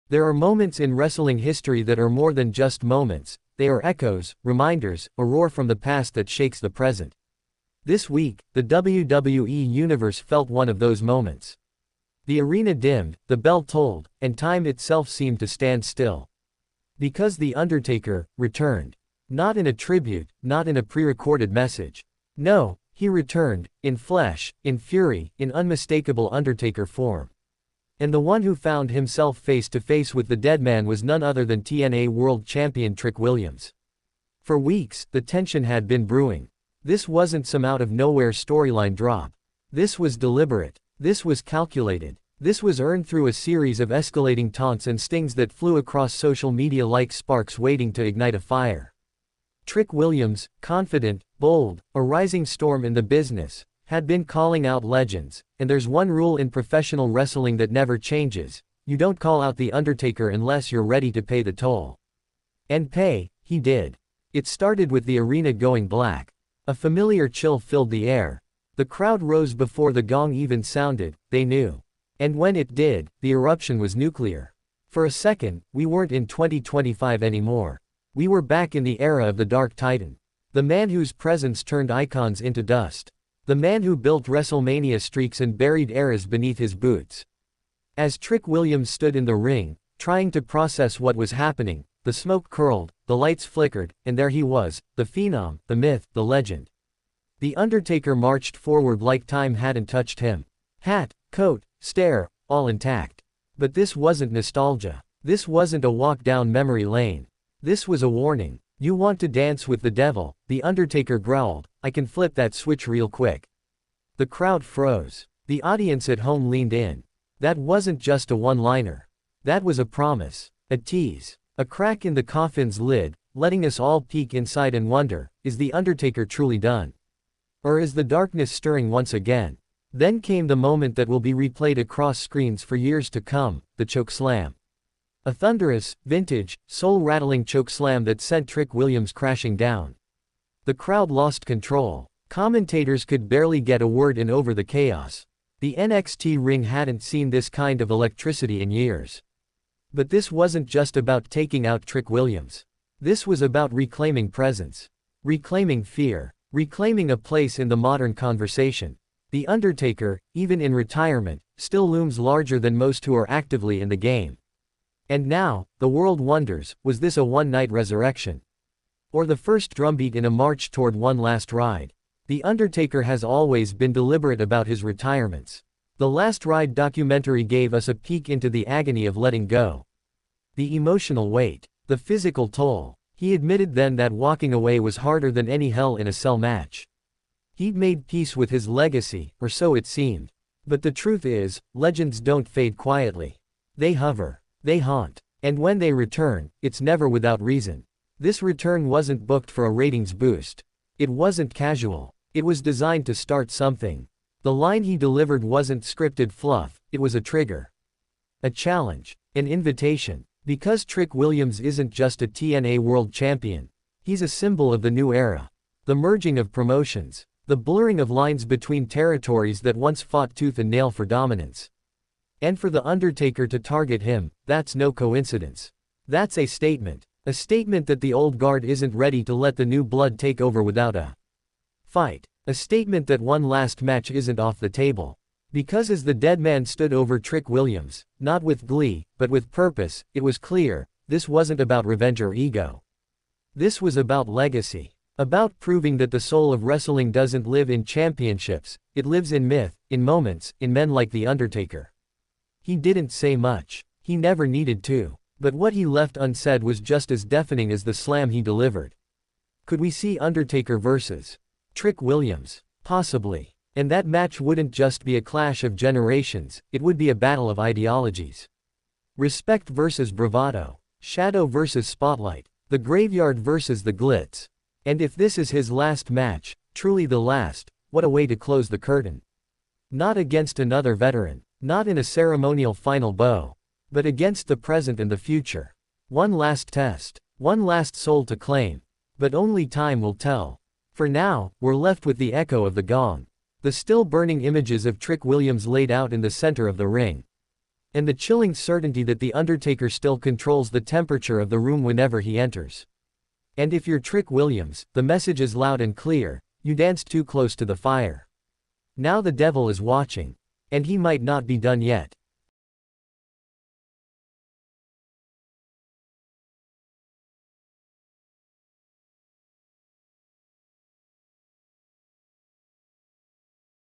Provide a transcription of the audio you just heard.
There are moments in wrestling history that are more than just moments, they are echoes, reminders, a roar from the past that shakes the present. This week, the WWE Universe felt one of those moments. The arena dimmed, the bell tolled, and time itself seemed to stand still. Because The Undertaker returned. Not in a tribute, not in a pre-recorded message. No, he returned, in flesh, in fury, in unmistakable Undertaker form. And the one who found himself face to face with the Deadman was none other than TNA World Champion Trick Williams. For weeks, the tension had been brewing. This wasn't some out-of-nowhere storyline drop. This was deliberate. This was calculated. This was earned through a series of escalating taunts and stings that flew across social media like sparks waiting to ignite a fire. Trick Williams, confident, bold, a rising storm in the business, had been calling out legends, and there's one rule in professional wrestling that never changes: you don't call out The Undertaker unless you're ready to pay the toll. And pay, he did. It started with the arena going black. A familiar chill filled the air. The crowd rose before the gong even sounded, they knew. And when it did, the eruption was nuclear. For a second, we weren't in 2025 anymore. We were back in the era of the Dark Titan. The man whose presence turned icons into dust. The man who built WrestleMania streaks and buried eras beneath his boots. As Trick Williams stood in the ring, trying to process what was happening, the smoke curled, the lights flickered, and there he was, the Phenom, the myth, the legend. The Undertaker marched forward like time hadn't touched him. Hat, coat, stare, all intact. But this wasn't nostalgia. This wasn't a walk down memory lane. This was a warning. You want to dance with the devil, the Undertaker growled, I can flip that switch real quick. The crowd froze. The audience at home leaned in. That wasn't just a one-liner. That was a promise, a tease, a crack in the coffin's lid, letting us all peek inside and wonder, is the Undertaker truly done? Or is the darkness stirring once again? Then came the moment that will be replayed across screens for years to come, the Chokeslam. A thunderous, vintage, soul-rattling chokeslam that sent Trick Williams crashing down. The crowd lost control. Commentators could barely get a word in over the chaos. The NXT ring hadn't seen this kind of electricity in years. But this wasn't just about taking out Trick Williams. This was about reclaiming presence. Reclaiming fear. Reclaiming a place in the modern conversation. The Undertaker, even in retirement, still looms larger than most who are actively in the game. And now, the world wonders, was this a one-night resurrection? Or the first drumbeat in a march toward one last ride? The Undertaker has always been deliberate about his retirements. The Last Ride documentary gave us a peek into the agony of letting go. The emotional weight. The physical toll. He admitted then that walking away was harder than any Hell in a Cell match. He'd made peace with his legacy, or so it seemed. But the truth is, legends don't fade quietly. They hover. They haunt. And when they return, it's never without reason. This return wasn't booked for a ratings boost. It wasn't casual. It was designed to start something. The line he delivered wasn't scripted fluff, it was a trigger. A challenge. An invitation. Because Trick Williams isn't just a TNA World Champion. He's a symbol of the new era. The merging of promotions. The blurring of lines between territories that once fought tooth and nail for dominance. And for The Undertaker to target him, that's no coincidence. That's a statement. A statement that the old guard isn't ready to let the new blood take over without a fight. A statement that one last match isn't off the table. Because as the Deadman stood over Trick Williams, not with glee, but with purpose, it was clear, this wasn't about revenge or ego. This was about legacy. About proving that the soul of wrestling doesn't live in championships, it lives in myth, in moments, in men like The Undertaker. He didn't say much. He never needed to. But what he left unsaid was just as deafening as the slam he delivered. Could we see Undertaker versus Trick Williams? Possibly. And that match wouldn't just be a clash of generations, it would be a battle of ideologies. Respect versus bravado. Shadow versus spotlight. The graveyard versus the glitz. And if this is his last match, truly the last, what a way to close the curtain. Not against another veteran. Not in a ceremonial final bow. But against the present and the future. One last test. One last soul to claim. But only time will tell. For now, we're left with the echo of the gong. The still burning images of Trick Williams laid out in the center of the ring. And the chilling certainty that The Undertaker still controls the temperature of the room whenever he enters. And if you're Trick Williams, the message is loud and clear: you danced too close to the fire. Now the devil is watching. And he might not be done yet.